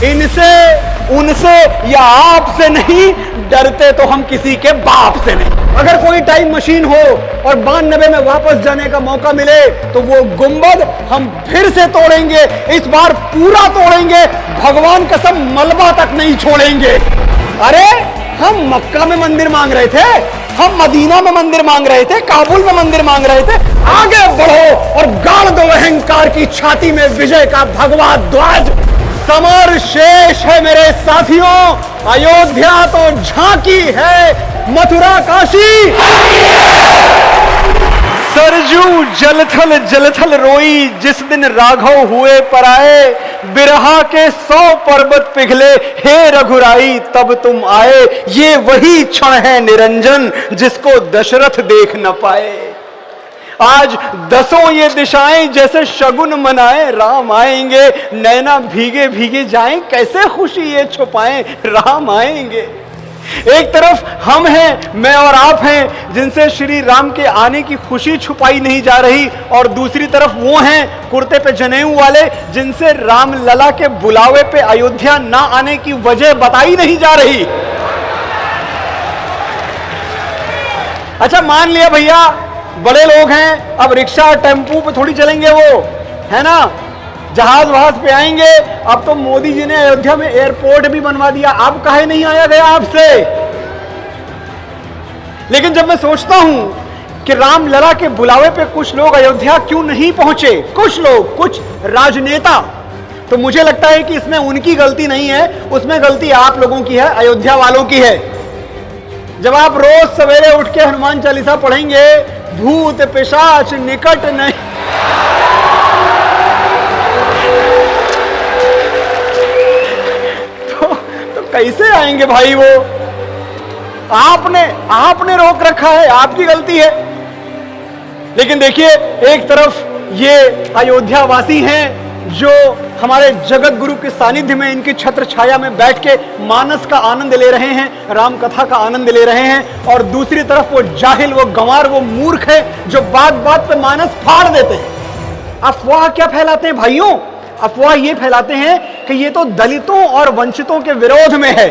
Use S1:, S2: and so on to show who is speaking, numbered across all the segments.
S1: इनसे, उनसे या आपसे नहीं, डरते तो हम किसी के बाप से नहीं। अगर कोई टाइम मशीन हो और 92 में वापस जाने का मौका मिले तो वो गुंबद हम फिर से तोड़ेंगे, इस बार पूरा तोड़ेंगे, भगवान कसम मलबा तक नहीं छोड़ेंगे। अरे हम मक्का में मंदिर मांग रहे थे, हम मदीना में मंदिर मांग रहे थे, काबुल में मंदिर मांग रहे थे। आगे बढ़ो और गाड़ दो अहंकार की छाती में विजय का भगवा ध्वज। समर शेष है मेरे साथियों, अयोध्या तो झांकी है, मथुरा काशी। सरजू जलथल जलथल रोई, जिस दिन राघव हुए पराए, बिरहा के 100 पर्वत पिघले, हे रघुराई तब तुम आए। ये वही क्षण है निरंजन, जिसको दशरथ देख न पाए। आज 10 ये दिशाएं जैसे शगुन मनाए, राम आएंगे, नैना भीगे भीगे जाएं, कैसे खुशी ये छुपाएं, राम आएंगे। एक तरफ हम हैं, मैं और आप हैं, जिनसे श्री राम के आने की खुशी छुपाई नहीं जा रही, और दूसरी तरफ वो हैं कुर्ते पे जनेऊ वाले, जिनसे राम लला के बुलावे पे अयोध्या ना आने की वजह बताई नहीं जा रही। अच्छा मान लिया भैया बड़े लोग हैं, अब रिक्शा टेम्पू पे थोड़ी चलेंगे, वो है ना, जहाज वहाज पे आएंगे। अब तो मोदी जी ने अयोध्या में एयरपोर्ट भी बनवा दिया, अब काहे नहीं आया गया आपसे। लेकिन जब मैं सोचता हूं कि राम लला के बुलावे पे कुछ लोग अयोध्या क्यों नहीं पहुंचे, कुछ लोग, कुछ राजनेता, तो मुझे लगता है कि इसमें उनकी गलती नहीं है, उसमें गलती आप लोगों की है, अयोध्या वालों की है। जब आप रोज सवेरे उठ के हनुमान चालीसा पढ़ेंगे, भूत पिशाच निकट नहीं, तो कैसे आएंगे भाई वो। आपने रोक रखा है, आपकी गलती है। लेकिन देखिए, एक तरफ ये अयोध्या वासी हैं जो हमारे जगत गुरु के सानिध्य में, इनकी छत्र छाया में बैठ के मानस का आनंद ले रहे हैं, राम कथा का आनंद ले रहे हैं, और दूसरी तरफ वो जाहिल, वो गंवार, वो मूर्ख है जो बात बात पे मानस फाड़ देते हैं। अफवाह क्या फैलाते हैं भाइयों? अफवाह ये फैलाते हैं कि ये तो दलितों और वंचितों के विरोध में है।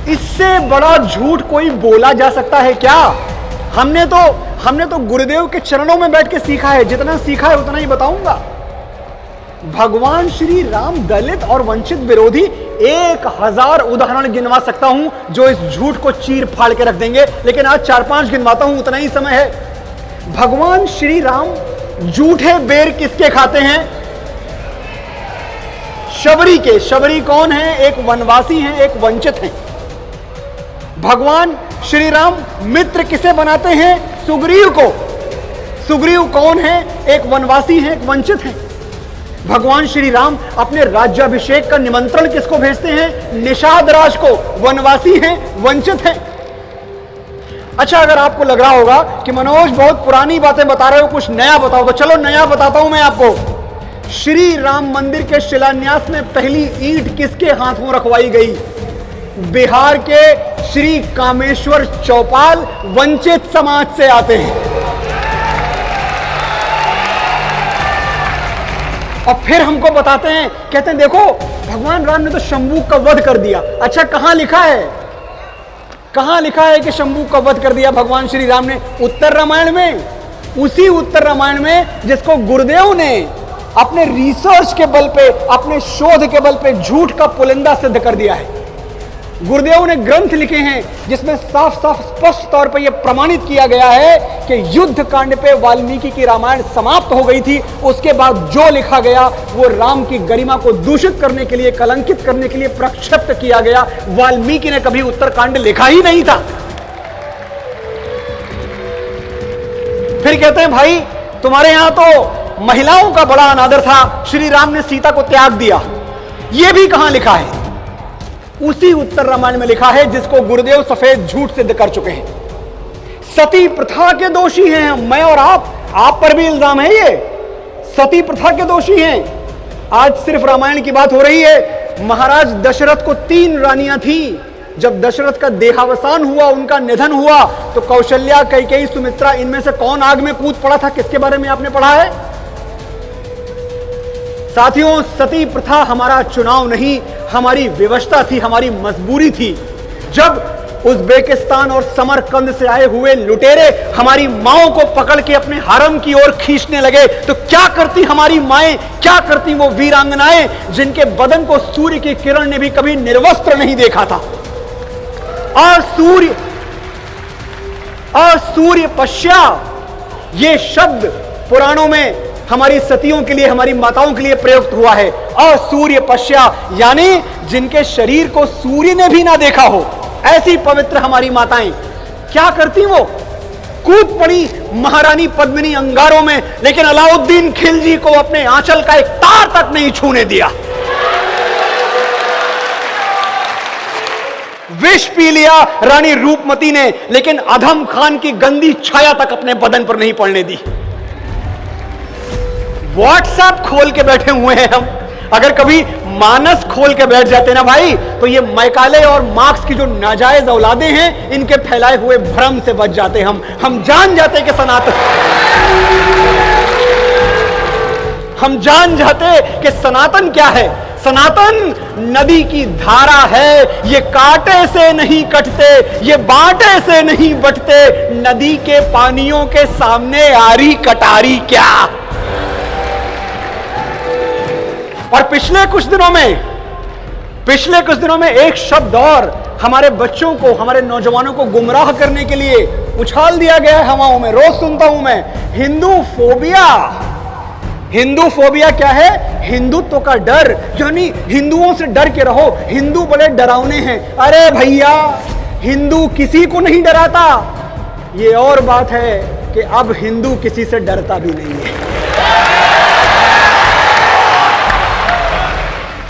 S1: इससे बड़ा झूठ कोई बोला जा सकता है क्या? हमने तो गुरुदेव के चरणों में बैठ के सीखा है, जितना सीखा है उतना ही बताऊंगा। भगवान श्री राम दलित और वंचित विरोधी 1000 उदाहरण गिनवा सकता हूं जो इस झूठ को चीर फाड़ के रख देंगे, लेकिन आज 4-5 गिनवाता हूं, उतना ही समय है। भगवान श्री राम झूठे बेर किसके खाते हैं? शबरी के। शबरी कौन है? एक वनवासी हैं, एक वंचित हैं। भगवान श्री राम मित्र किसे बनाते हैं? सुग्रीव को। सुग्रीव कौन है? एक वनवासी हैं, एक वंचित हैं। भगवान श्री राम अपने राज्याभिषेक का निमंत्रण किसको भेजते हैं? निषाद राज को। वनवासी हैं, वंचित हैं। अच्छा, अगर आपको लग रहा होगा कि मनोज बहुत पुरानी बातें बता रहे हो, कुछ नया बताओ, तो चलो नया बताता हूं मैं आपको। श्री राम मंदिर के शिलान्यास में पहली ईंट किसके हाथों रखवाई गई? बिहार के श्री कामेश्वर चौपाल वंचित समाज से आते हैं। और फिर हमको बताते हैं, कहते हैं देखो भगवान राम ने तो शंभू का वध कर दिया। अच्छा, कहां लिखा है? कहां लिखा है कि शंभू का वध कर दिया भगवान श्री राम ने? उत्तर रामायण में। उसी उत्तर रामायण में जिसको गुरुदेव ने अपने रिसर्च के बल पे, अपने शोध के बल पे झूठ का पुलिंदा सिद्ध कर दिया है। गुरुदेव ने ग्रंथ लिखे हैं जिसमें साफ साफ स्पष्ट तौर पर यह प्रमाणित किया गया है कि युद्ध कांड पे वाल्मीकि की रामायण समाप्त हो गई थी। उसके बाद जो लिखा गया वो राम की गरिमा को दूषित करने के लिए, कलंकित करने के लिए प्रक्षिप्त किया गया। वाल्मीकि ने कभी उत्तरकांड लिखा ही नहीं था। फिर कहते हैं भाई तुम्हारे यहां तो महिलाओं का बड़ा अनादर था, श्री राम ने सीता को त्याग दिया। यह भी कहां लिखा है? उसी उत्तर रामायण में लिखा है जिसको गुरुदेव सफेद झूठ सिद्ध कर चुके हैं। सती प्रथा के दोषी हैं मैं और आप पर भी इल्जाम है ये। सती प्रथा के दोषी हैं। आज सिर्फ रामायण की बात हो रही है। महाराज दशरथ को 3 रानियां थी। जब दशरथ का देहावसान हुआ, उनका निधन हुआ, तो कौशल्या, कैकेयी, सुमित्रा, इनमें से कौन आग में कूद पड़ा था? किसके बारे में आपने पढ़ा है? साथियों, सती प्रथा हमारा चुनाव नहीं, हमारी विवशता थी, हमारी मजबूरी थी। जब उज़्बेकिस्तान और समरकंद से आए हुए लुटेरे हमारी माओं को पकड़ के अपने हरम की ओर खींचने लगे, तो क्या करती हमारी माएं, क्या करती वो वीरांगनाएं जिनके बदन को सूर्य की किरण ने भी कभी निर्वस्त्र नहीं देखा था। असूर्य पश्या, ये शब्द पुराणों में हमारी सतियों के लिए, हमारी माताओं के लिए प्रयुक्त हुआ है। असूर्य पश्या यानी जिनके शरीर को सूर्य ने भी ना देखा हो, ऐसी पवित्र हमारी माताएं। क्या करती वो? कूद पड़ी महारानी पद्मिनी अंगारों में, लेकिन अलाउद्दीन खिलजी को अपने आंचल का एक तार तक नहीं छूने दिया। विष पी लिया रानी रूपमती ने, लेकिन अधम खान की गंदी छाया तक अपने बदन पर नहीं पड़ने दी। व्हाट्सएप खोल के बैठे हुए हैं हम, अगर कभी मानस खोल के बैठ जाते ना भाई, तो ये मैकाले और मार्क्स की जो नाजायज औलादे हैं, इनके फैलाए हुए भ्रम से बच जाते हम जान जाते कि सनातन क्या है। सनातन नदी की धारा है, ये कांटे से नहीं कटते, ये बांटे से नहीं बटते, नदी के पानियों के सामने आरी कटारी क्या। और पिछले कुछ दिनों में एक शब्द और हमारे बच्चों को, हमारे नौजवानों को गुमराह करने के लिए उछाल दिया गया है हवाओं में। रोज सुनता हूं मैं, हिंदू फोबिया। हिंदू फोबिया क्या है? हिंदुत्व का डर, यानी हिंदुओं से डर के रहो, हिंदू बड़े डरावने हैं। अरे भैया, हिंदू किसी को नहीं डराता। ये और बात है कि अब हिंदू किसी से डरता भी नहीं है।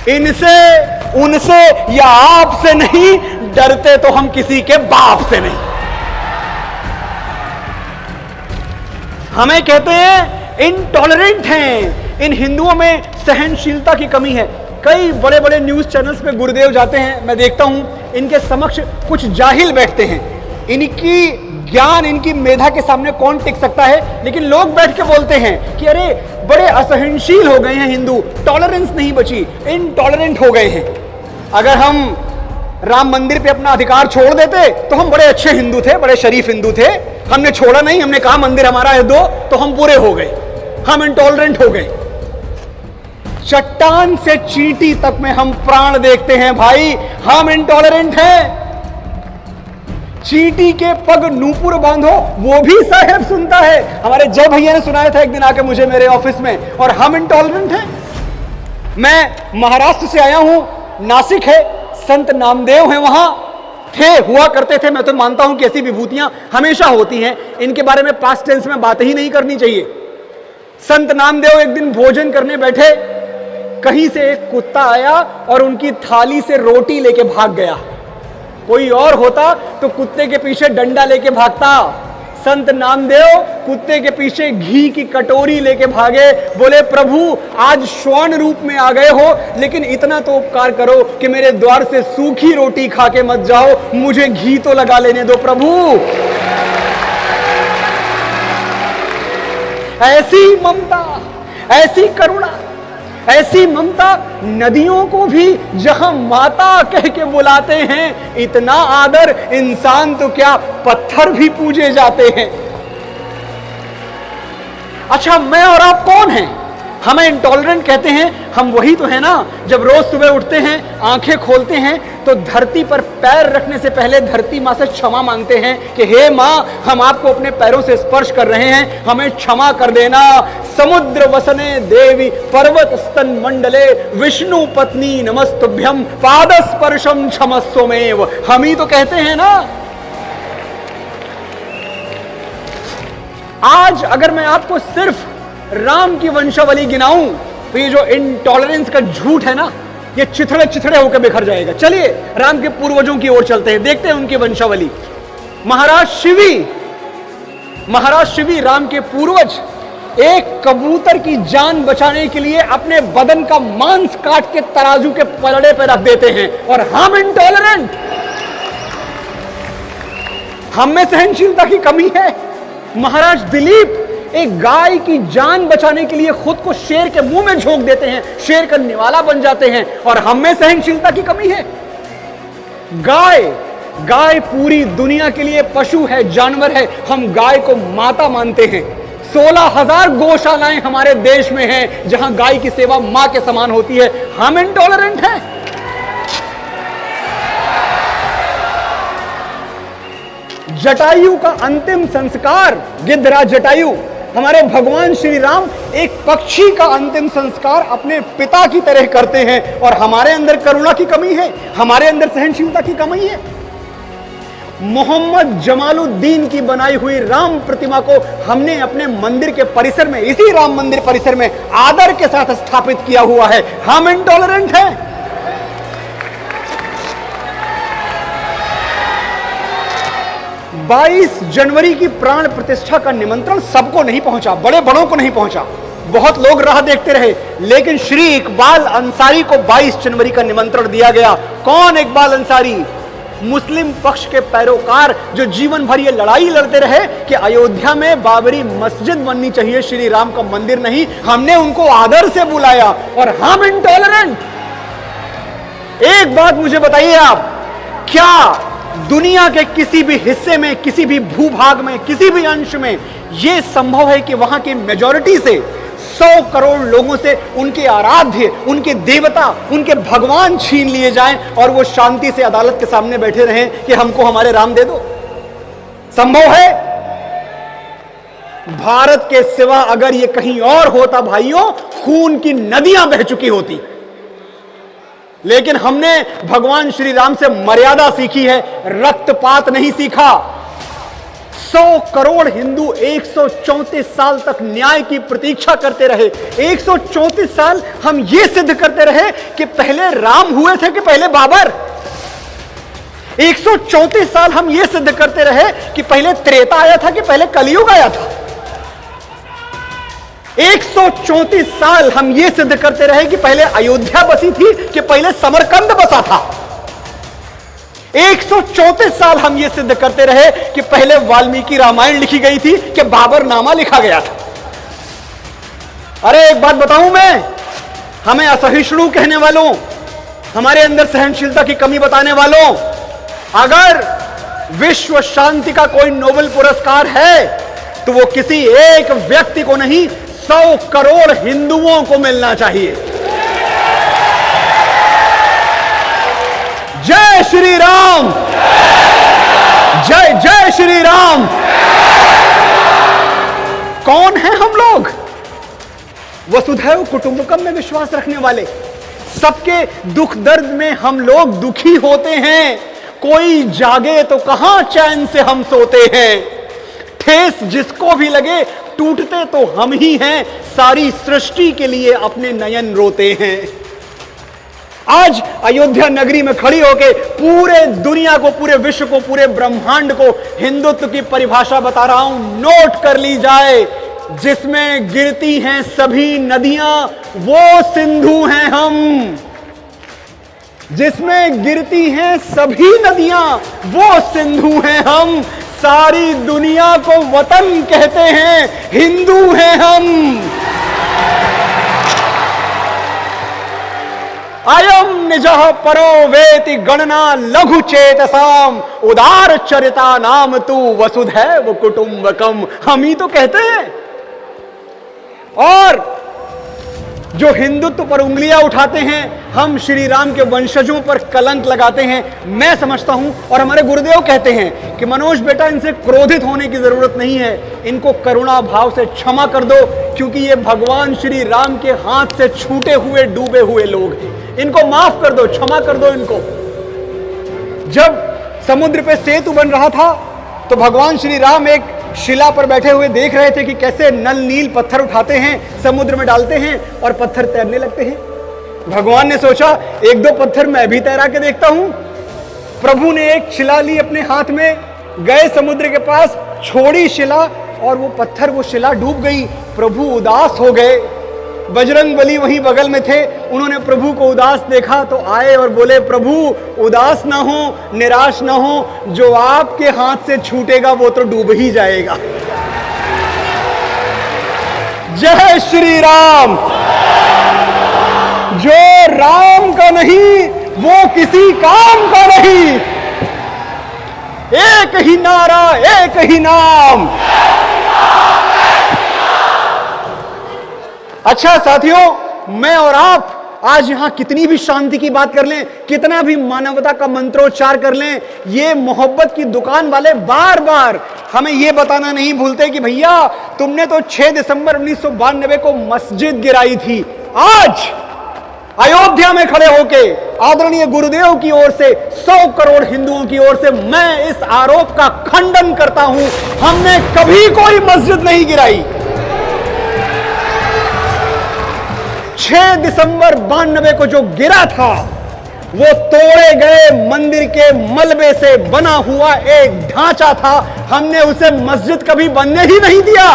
S1: इनसे, उनसे या आपसे नहीं डरते, तो हम किसी के बाप से नहीं। हमें कहते हैं इनटॉलरेंट हैं। इन हिंदुओं में सहनशीलता की कमी है। कई बड़े बड़े न्यूज चैनल्स पे गुरुदेव जाते हैं, मैं देखता हूं, इनके समक्ष कुछ जाहिल बैठते हैं। इनकी ज्ञान, इनकी मेधा के सामने कौन टिक सकता है, लेकिन लोग बैठ के बोलते हैं कि अरे बड़े असहनशील हो गए हैं हिंदू, टॉलरेंस नहीं बची, इनटॉलरेंट हो गए हैं। अगर हम राम मंदिर पे अपना अधिकार छोड़ देते तो हम बड़े अच्छे हिंदू थे, बड़े शरीफ हिंदू थे। हमने छोड़ा नहीं, हमने कहा मंदिर हमारा है दो, तो हम पूरे हो गए, हम इनटॉलरेंट हो गए। चट्टान से चींटी तक में हम प्राण देखते हैं भाई, हम इनटॉलरेंट हैं। चींटी के पग नूपुर बांधो, वो भी साहेब सुनता है। हमारे जय भैया ने सुनाया था एक दिन आके मुझे मेरे ऑफिस में, और हम इनटॉलरेंट हैं। मैं महाराष्ट्र से आया हूं, नासिक है, संत नामदेव हैं, वहां हुआ करते थे। मैं तो मानता हूं कि ऐसी विभूतियां हमेशा होती हैं, इनके बारे में पास्ट टेंस में बात ही नहीं करनी चाहिए। संत नामदेव एक दिन भोजन करने बैठे, कहीं से एक कुत्ता आया और उनकी थाली से रोटी लेके भाग गया। कोई और होता तो कुत्ते के पीछे डंडा लेके भागता। संत नामदेव कुत्ते के पीछे घी की कटोरी लेके भागे, बोले प्रभु आज स्वर्ण रूप में आ गए हो, लेकिन इतना तो उपकार करो कि मेरे द्वार से सूखी रोटी खा के मत जाओ, मुझे घी तो लगा लेने दो प्रभु। ऐसी ममता, ऐसी करुणा, ऐसी ममता, नदियों को भी जहां माता कह के बुलाते हैं, इतना आदर, इंसान तो क्या पत्थर भी पूजे जाते हैं। अच्छा, मैं और आप कौन हैं? हमें इंटॉलरेंट कहते हैं, हम वही तो है ना जब रोज सुबह उठते हैं, आंखें खोलते हैं तो धरती पर पैर रखने से पहले धरती मां से क्षमा मांगते हैं कि हे मां, हम आपको अपने पैरों से स्पर्श कर रहे हैं, हमें क्षमा कर देना। समुद्र वसने देवी पर्वत स्तन मंडले विष्णु पत्नी नमस्तुभ्यम पाद स्पर्शम क्षमस्वमेव। हम ही तो कहते हैं ना। आज अगर मैं आपको सिर्फ राम की वंशावली गिनाऊं तो ये जो इंटॉलरेंस का झूठ है ना, ये चिथड़े चिथड़े होकर बिखर जाएगा। चलिए राम के पूर्वजों की ओर चलते हैं, देखते हैं उनकी वंशावली। महाराज शिवी राम के पूर्वज एक कबूतर की जान बचाने के लिए अपने बदन का मांस काट के तराजू के पलड़े पर रख देते हैं, और हम इंटॉलरेंट, हम में सहनशीलता की कमी है। महाराज दिलीप एक गाय की जान बचाने के लिए खुद को शेर के मुंह में झोंक देते हैं, शेर का निवाला बन जाते हैं, और हम में सहनशीलता की कमी है। गाय पूरी दुनिया के लिए पशु है, जानवर है। हम गाय को माता मानते हैं। 16,000 गौशालाएं हमारे देश में हैं जहां गाय की सेवा मां के समान होती है। हम इंटॉलरेंट हैं। जटायु का अंतिम संस्कार, गिद्धराज जटायु, हमारे भगवान श्री राम एक पक्षी का अंतिम संस्कार अपने पिता की तरह करते हैं। और हमारे अंदर करुणा की कमी है, हमारे अंदर सहनशीलता की कमी है। मोहम्मद जमालुद्दीन की बनाई हुई राम प्रतिमा को हमने अपने मंदिर के परिसर में, इसी राम मंदिर परिसर में आदर के साथ स्थापित किया हुआ है। हम इंटॉलरेंट हैं। बाईस जनवरी की प्राण प्रतिष्ठा का निमंत्रण सबको नहीं पहुंचा, बड़े बड़ों को नहीं पहुंचा। बहुत लोग राह देखते रहे, लेकिन श्री इकबाल अंसारी को 22 जनवरी का निमंत्रण दिया गया। कौन इकबाल अंसारी? मुस्लिम पक्ष के पैरोकार जो जीवन भर ये लड़ाई लड़ते रहे कि अयोध्या में बाबरी मस्जिद बननी चाहिए, श्री राम का मंदिर नहीं। हमने उनको आदर से बुलाया। और हम इंटॉलरेंट। एक बात मुझे बताइए आप, क्या दुनिया के किसी भी हिस्से में, किसी भी भूभाग में, किसी भी अंश में यह संभव है कि वहां की मेजॉरिटी से 100 करोड़ लोगों से उनके आराध्य, उनके देवता, उनके भगवान छीन लिए जाएं और वो शांति से अदालत के सामने बैठे रहें कि हमको हमारे राम दे दो? संभव है? भारत के सिवा अगर ये कहीं और होता भाइयों, खून की नदियां बह चुकी होती। लेकिन हमने भगवान श्री राम से मर्यादा सीखी है, रक्तपात नहीं सीखा। 100 करोड़ हिंदू 134 साल तक न्याय की प्रतीक्षा करते रहे। 134 साल हम यह सिद्ध करते रहे कि पहले राम हुए थे कि पहले बाबर। 134 साल हम यह सिद्ध करते रहे कि पहले त्रेता आया था कि पहले कलयुग आया था। 134 साल हम यह सिद्ध करते रहे कि पहले अयोध्या बसी थी कि पहले समरकंद बसा था। 134 साल हम यह सिद्ध करते रहे कि पहले वाल्मीकि रामायण लिखी गई थी कि बाबरनामा लिखा गया था। अरे एक बात बताऊं मैं, हमें असहिष्णु कहने वालों, हमारे अंदर सहनशीलता की कमी बताने वालों, अगर विश्व शांति का कोई नोबेल पुरस्कार है तो वो किसी एक व्यक्ति को नहीं, 100 करोड़ हिंदुओं को मिलना चाहिए। जय श्री राम, जय जय श्री राम। कौन है हम लोग? वसुधैव कुटुंबकम में विश्वास रखने वाले। सबके दुख दर्द में हम लोग दुखी होते हैं। कोई जागे तो कहां चैन से हम सोते हैं। ठेस जिसको भी लगे, टूटते तो हम ही हैं। सारी सृष्टि के लिए अपने नयन रोते हैं। आज अयोध्या नगरी में खड़ी होकर पूरे दुनिया को, पूरे विश्व को, पूरे ब्रह्मांड को हिंदुत्व की परिभाषा बता रहा हूं, नोट कर ली जाए। जिसमें गिरती हैं सभी नदियां, वो सिंधु हैं हम। जिसमें गिरती हैं सभी नदियां, वो सिंधु हैं हम। सारी दुनिया को वतन कहते हैं, हिंदू हैं हम। अयम निजः परो वेति गणना लघु चेतसाम उदार चरिता नाम तू वसुधैव कुटुंबकम। हम ही तो कहते हैं। और जो हिंदुत्व पर उंगलियां उठाते हैं, हम श्री राम के वंशजों पर कलंक लगाते हैं। मैं समझता हूं, और हमारे गुरुदेव कहते हैं कि मनोज बेटा, इनसे क्रोधित होने की जरूरत नहीं है, इनको करुणा भाव से क्षमा कर दो, क्योंकि ये भगवान श्री राम के हाथ से छूटे हुए, डूबे हुए लोग हैं। इनको माफ कर दो, क्षमा कर दो इनको। जब समुद्र पे सेतु बन रहा था तो भगवान श्री राम एक शिला पर बैठे हुए देख रहे थे कि कैसे नल नील पत्थर उठाते हैं, समुद्र में डालते हैं और पत्थर तैरने लगते हैं। भगवान ने सोचा, एक दो पत्थर मैं भी तैरा के देखता हूं। प्रभु ने एक शिला ली अपने हाथ में, गए समुद्र के पास, छोड़ी शिला और वो पत्थर, वो शिला डूब गई। प्रभु उदास हो गए। बजरंगबली वहीं बगल में थे, उन्होंने प्रभु को उदास देखा तो आए और बोले, प्रभु उदास ना हो, निराश ना हो, जो आपके हाथ से छूटेगा वो तो डूब ही जाएगा। जय श्री राम। जो राम का नहीं वो किसी काम का नहीं। एक ही नारा, एक ही नाम। अच्छा साथियों, मैं और आप आज यहां कितनी भी शांति की बात कर लें, कितना भी मानवता का मंत्रोच्चार कर लें, ये मोहब्बत की दुकान वाले बार बार हमें ये बताना नहीं भूलते कि भैया तुमने तो 6 दिसंबर 1992 को मस्जिद गिराई थी। आज अयोध्या में खड़े होके आदरणीय गुरुदेव की ओर से 100 करोड़ हिंदुओं की ओर से मैं इस आरोप का खंडन करता हूं, हमने कभी कोई मस्जिद नहीं गिराई। 6 दिसंबर 92 को जो गिरा था वो तोड़े गए मंदिर के मलबे से बना हुआ एक ढांचा था। हमने उसे मस्जिद कभी बनने ही नहीं दिया।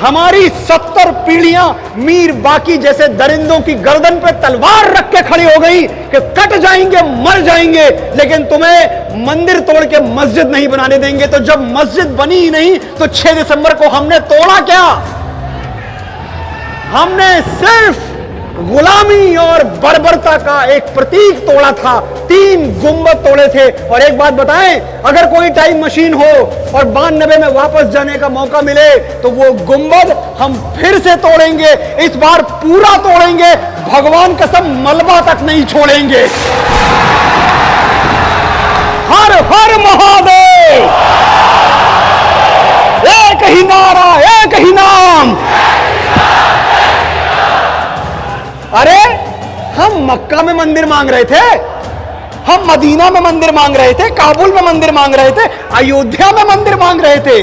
S1: हमारी 70 पीढ़ियां मीर बाकी जैसे दरिंदों की गर्दन पे तलवार रख के खड़ी हो गई कि कट जाएंगे, मर जाएंगे, लेकिन तुम्हें मंदिर तोड़ के मस्जिद नहीं बनाने देंगे। तो जब मस्जिद बनी ही नहीं तो 6 दिसंबर को हमने तोड़ा क्या? हमने सिर्फ गुलामी और बर्बरता का एक प्रतीक तोड़ा था। 3 गुंबद तोड़े थे। और एक बात बताएं, अगर कोई टाइम मशीन हो और 92 में वापस जाने का मौका मिले तो वो गुंबद हम फिर से तोड़ेंगे। इस बार पूरा तोड़ेंगे, भगवान कसम मलबा तक नहीं छोड़ेंगे। हर हर महादेव। एक ही नारा, एक ही नाम। अरे हम मक्का में मंदिर मांग रहे थे, हम मदीना में मंदिर मांग रहे थे, काबुल में मंदिर मांग रहे थे, अयोध्या में मंदिर मांग रहे थे।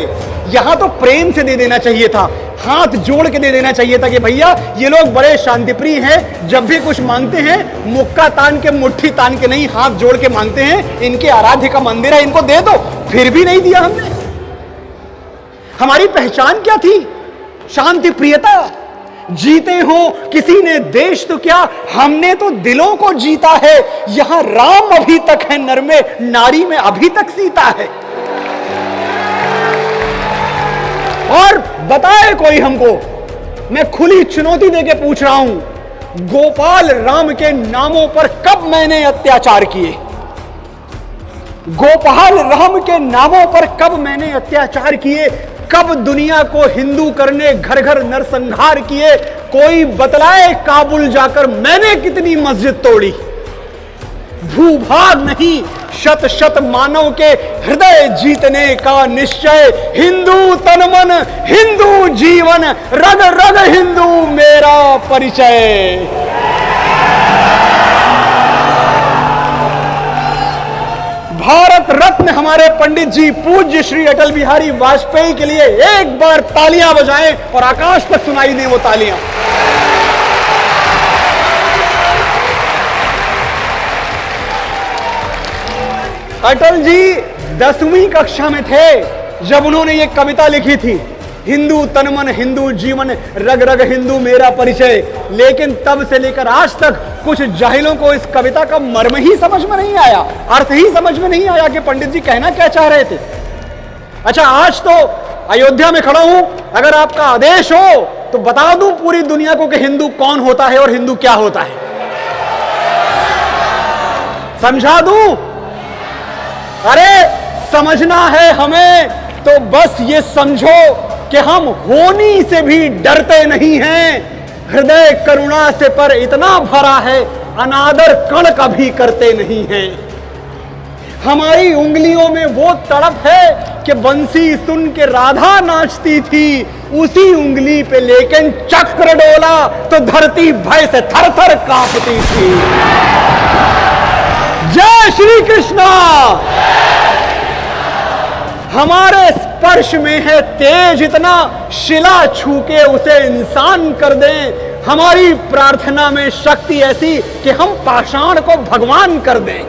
S1: यहां तो प्रेम से दे देना चाहिए था, हाथ जोड़ के दे देना चाहिए था कि भैया ये लोग बड़े शांतिप्रिय हैं, जब भी कुछ मांगते हैं मुक्का तान के, मुट्ठी तान के नहीं, हाथ जोड़ के मांगते हैं। इनके आराध्य का मंदिर है, इनको दे दो। फिर भी नहीं दिया हमने। हमारी पहचान क्या थी? शांति प्रियता। जीते हो किसी ने देश तो क्या, हमने तो दिलों को जीता है। यहां राम अभी तक है नर में, नारी में अभी तक सीता है। और बताए कोई हमको, मैं खुली चुनौती देके पूछ रहा हूं, गोपाल राम के नामों पर कब मैंने अत्याचार किए? गोपाल राम के नामों पर कब मैंने अत्याचार किए? कब दुनिया को हिंदू करने घर घर नरसंहार किए? कोई बतलाए काबुल जाकर मैंने कितनी मस्जिद तोड़ी? भूभाग नहीं, शत शत मानव के हृदय जीतने का निश्चय। हिंदू तन मन, हिंदू जीवन, रग रग हिंदू मेरा परिचय। भारत रत्न हमारे पंडित जी पूज्य श्री अटल बिहारी वाजपेयी के लिए एक बार तालियां बजाएं और आकाश तक सुनाई दें वो तालियां। अटल जी 10वीं कक्षा में थे जब उन्होंने ये कविता लिखी थी, हिंदू तन मन, हिंदू जीवन, रग रग हिंदू मेरा परिचय। लेकिन तब से लेकर आज तक कुछ जाहिलों को इस कविता का मर्म ही समझ में नहीं आया, अर्थ ही समझ में नहीं आया कि पंडित जी कहना क्या चाह रहे थे। अच्छा, आज तो अयोध्या में खड़ा हूं, अगर आपका आदेश हो तो बता दूं पूरी दुनिया को कि हिंदू कौन होता है और हिंदू क्या होता है। समझा दूं? अरे समझना है हमें तो बस ये समझो कि हम होनी से भी डरते नहीं हैं। हृदय करुणा से पर इतना भरा है, अनादर कण कभी करते नहीं हैं। हमारी उंगलियों में वो तड़प है कि बंसी सुन के राधा नाचती थी, उसी उंगली पे लेकिन चक्र डोला तो धरती भय से थर थर कांपती थी। जय श्री कृष्णा। हमारे स्पर्श में है तेज इतना, शिला छू के उसे इंसान कर दें। हमारी प्रार्थना में शक्ति ऐसी कि हम पाषाण को भगवान कर दें।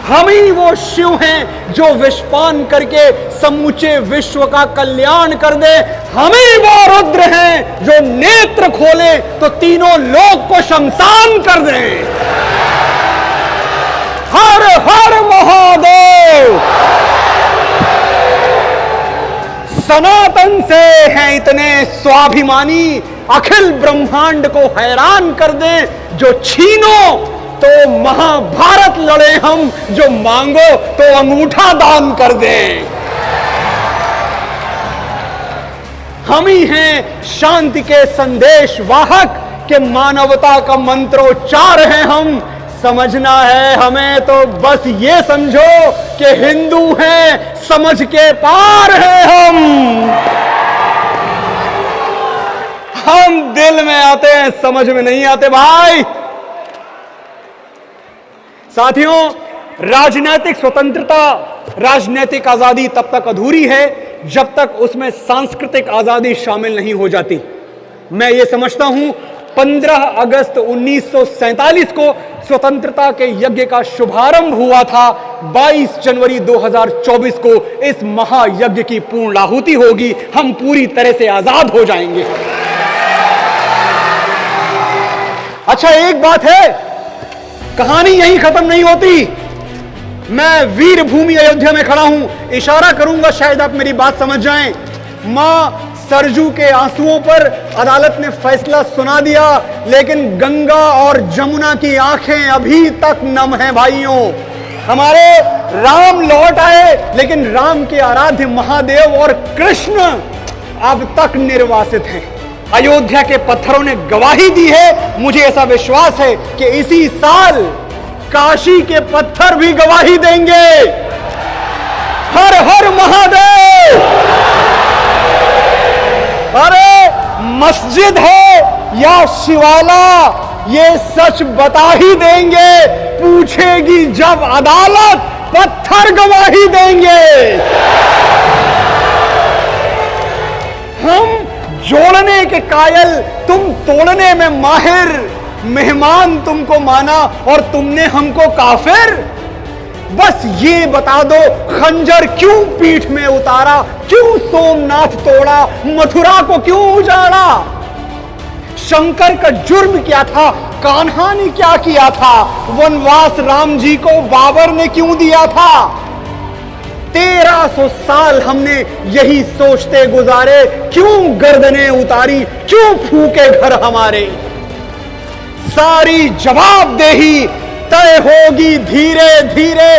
S1: हम ही वो शिव हैं जो विषपान करके समूचे विश्व का कल्याण कर दे। हम ही वो रुद्र हैं जो नेत्र खोले तो तीनों लोक को शमशान कर दें। हर हर महादेव। सनातन से हैं इतने स्वाभिमानी, अखिल ब्रह्मांड को हैरान कर दें। जो छीनो तो महाभारत लड़े हम, जो मांगो तो अंगूठा दान कर दें। हम ही हैं शांति के संदेश वाहक, के मानवता का मंत्रोच्चार हैं हम। समझना है हमें तो बस ये समझो कि हिंदू हैं, समझ के पार हैं हम दिल में आते हैं, समझ में नहीं आते भाई। साथियों, राजनीतिक स्वतंत्रता, राजनीतिक आजादी तब तक अधूरी है जब तक उसमें सांस्कृतिक आजादी शामिल नहीं हो जाती। मैं ये समझता हूं 15 अगस्त 1947 को स्वतंत्रता के यज्ञ का शुभारंभ हुआ था। 22 जनवरी 2024 को इस महायज्ञ की पूर्ण आहुति होगी। हम पूरी तरह से आजाद हो जाएंगे। अच्छा, एक बात है, कहानी यहीं खत्म नहीं होती। मैं वीर भूमि अयोध्या में खड़ा हूं, इशारा करूंगा, शायद आप मेरी बात समझ जाएं। मां सरजू के आंसुओं पर अदालत ने फैसला सुना दिया, लेकिन गंगा और जमुना की आंखें अभी तक नम हैं भाइयों। हमारे राम लौट आए, लेकिन राम के आराध्य महादेव और कृष्ण अब तक निर्वासित हैं। अयोध्या के पत्थरों ने गवाही दी है। मुझे ऐसा विश्वास है कि इसी साल काशी के पत्थर भी गवाही देंगे। हर हर महादेव। अरे मस्जिद है या शिवाला, ये सच बता ही देंगे। पूछेगी जब अदालत, पत्थर गवाही देंगे। हम जोड़ने के कायल, तुम तोड़ने में माहिर। मेहमान तुमको माना और तुमने हमको काफिर। बस ये बता दो, खंजर क्यों पीठ में उतारा, क्यों सोमनाथ तोड़ा, मथुरा को क्यों उजाड़ा। शंकर का जुर्म क्या था, कान्हा ने क्या किया था, वनवास राम जी को बाबर ने क्यों दिया था। 1300 साल हमने यही सोचते गुजारे, क्यों गर्दनें उतारी, क्यों फूके घर हमारे। सारी जवाबदेही तय होगी धीरे धीरे,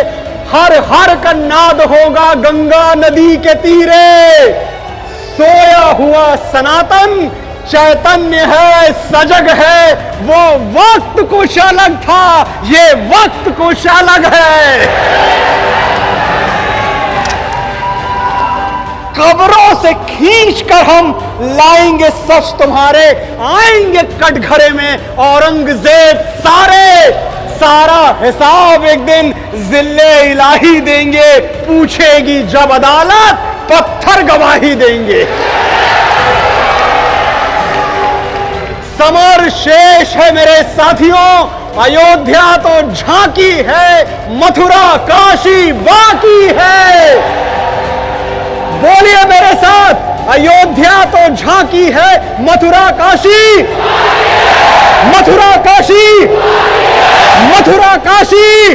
S1: हर हर का नाद होगा गंगा नदी के तीरे। सोया हुआ सनातन चैतन्य है, सजग है, वो वक्त कुछ अलग था, ये वक्त कुछ अलग है। कब्रों से खींच कर हम लाएंगे सच तुम्हारे, आएंगे कटघरे में औरंगजेब सारा हिसाब एक दिन जिल्ले इलाही देंगे। पूछेगी जब अदालत, पत्थर गवाही देंगे। समर शेष है मेरे साथियों, अयोध्या तो झांकी है, मथुरा काशी बाकी है। बोलिए मेरे साथ, अयोध्या तो झांकी है, मथुरा काशी, मथुरा काशी, मथुरा काशी।